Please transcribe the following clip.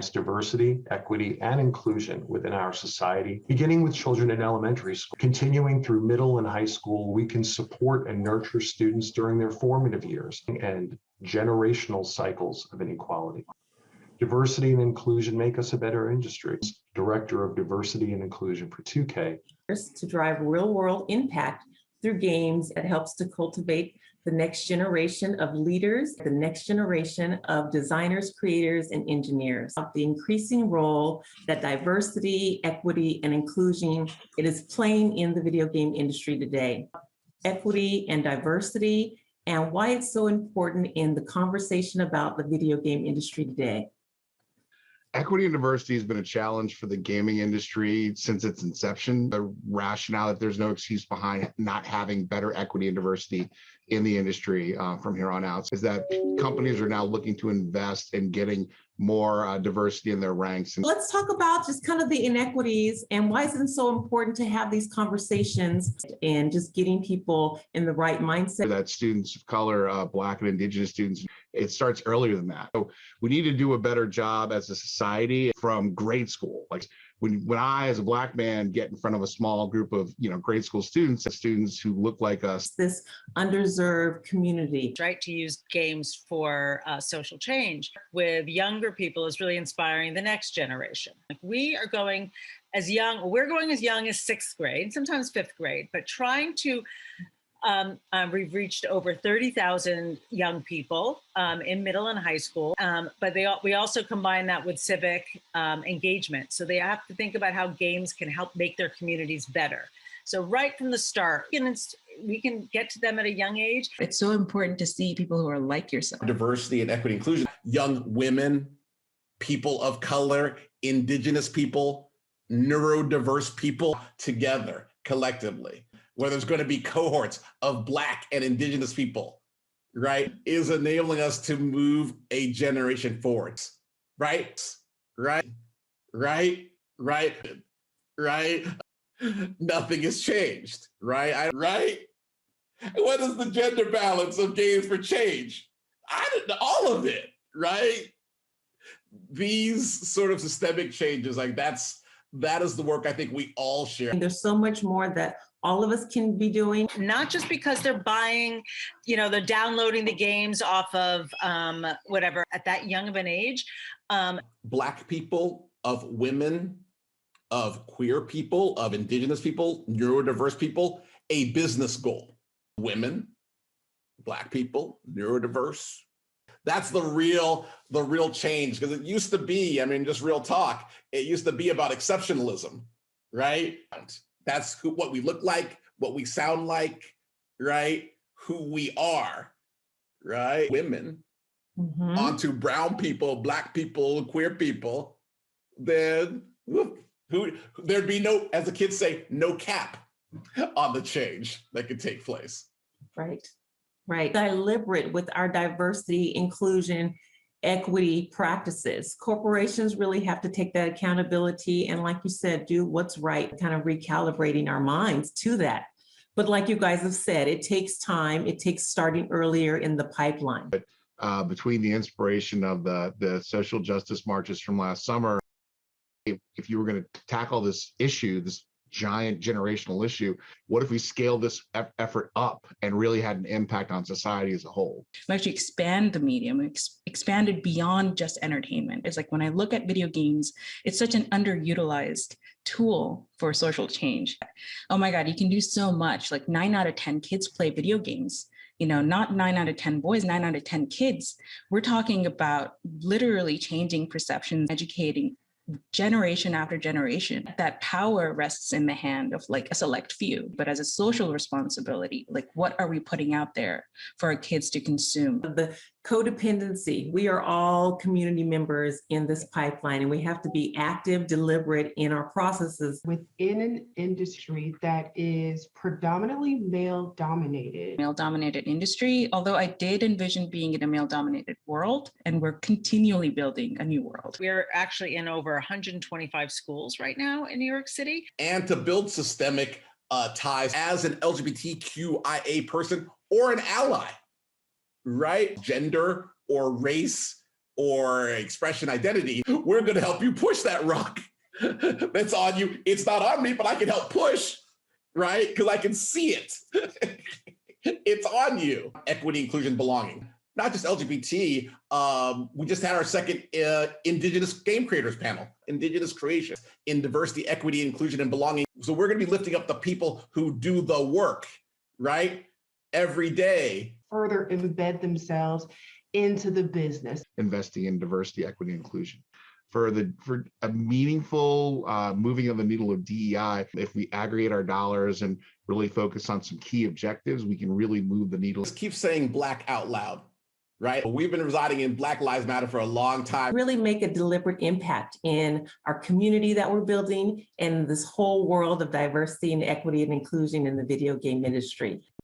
diversity, equity, and inclusion within our society, beginning with children in elementary school. Continuing through middle and high school, we can support and nurture students during their formative years and generational cycles of inequality. Diversity and inclusion make us a better industry. Director of Diversity and Inclusion for 2K. To drive real-world impact through games that helps to cultivate the next generation of leaders, the next generation of designers, creators, and engineers. The increasing role that diversity, equity, and inclusion it is playing in the video game industry today. Equity and diversity, and why it's so important in the conversation about the video game industry today. Equity and diversity has been a challenge for the gaming industry since its inception. The rationale that there's no excuse behind not having better equity and diversity in the industry from here on out is that companies are now looking to invest in getting more diversity in their ranks. Let's talk about just kind of the inequities and why is it so important to have these conversations and just getting people in the right mindset. That students of color, Black and Indigenous students, it starts earlier than that. So we need to do a better job as a society from grade school. Like when I, as a Black man, get in front of a small group of, grade school students who look like us. This underserved community. Right, to use games for social change with younger people is really inspiring the next generation. Like we're going as young as sixth grade, sometimes fifth grade, but trying to we've reached over 30,000 young people in middle and high school, but we also combine that with civic engagement. So they have to think about how games can help make their communities better. So right from the start, we can get to them at a young age. It's so important to see people who are like yourself. Diversity and equity inclusion, young women, people of color, Indigenous people, neurodiverse people together collectively, where there's going to be cohorts of Black and Indigenous people, right, is enabling us to move a generation forward, right? Nothing has changed, right? What is the gender balance of games for change? All of it, right? These sort of systemic changes, like that is the work I think we all share. And there's so much more that all of us can be doing. Not just because they're buying, they're downloading the games off of whatever at that young of an age. Black people, of women, of queer people, of Indigenous people, neurodiverse people, a business goal. Women, Black people, neurodiverse. That's the real change, because it used to be, just real talk, it used to be about exceptionalism, right? That's what we look like, what we sound like, right? Who we are, right? Women, onto brown people, Black people, queer people, then there'd be no, as the kids say, no cap on the change that could take place. Right. Deliberate with our diversity, inclusion, equity practices. Corporations really have to take that accountability and, like you said, do what's right, kind of recalibrating our minds to that. But like you guys have said, it takes time. It takes starting earlier in the pipeline. Between the inspiration of the social justice marches from last summer, if you were going to tackle this issue, this giant generational issue, what if we scale this effort up and really had an impact on society as a whole? We actually expand the medium, expanded beyond just entertainment. It's like when I look at video games, it's such an underutilized tool for social change. Oh my God, you can do so much. Like 9 out of 10 kids play video games. Not 9 out of 10 boys, 9 out of 10 kids. We're talking about literally changing perceptions, educating generation after generation. That power rests in the hand of like a select few, but as a social responsibility, like what are we putting out there for our kids to consume? The codependency, we are all community members in this pipeline, and we have to be active, deliberate in our processes. Within an industry that is predominantly male-dominated. Male-dominated industry, although I did envision being in a male-dominated world, and we're continually building a new world. We're actually in over 125 schools right now in New York City. And to build systemic ties as an LGBTQIA person or an ally, right? Gender or race or expression identity, we're going to help you push that rock. That's on you. It's not on me, but I can help push, right? Because I can see it. It's on you. Equity, inclusion, belonging. Not just LGBT. We just had our second Indigenous game creators panel, Indigenous creation, in diversity, equity, inclusion, and belonging. So we're going to be lifting up the people who do the work, right? Every day. Further embed themselves into the business. Investing in diversity, equity, and inclusion. For a meaningful moving of the needle of DEI, if we aggregate our dollars and really focus on some key objectives, we can really move the needle. Just keep saying Black out loud, right? We've been residing in Black Lives Matter for a long time. Really make a deliberate impact in our community that we're building and this whole world of diversity and equity and inclusion in the video game industry.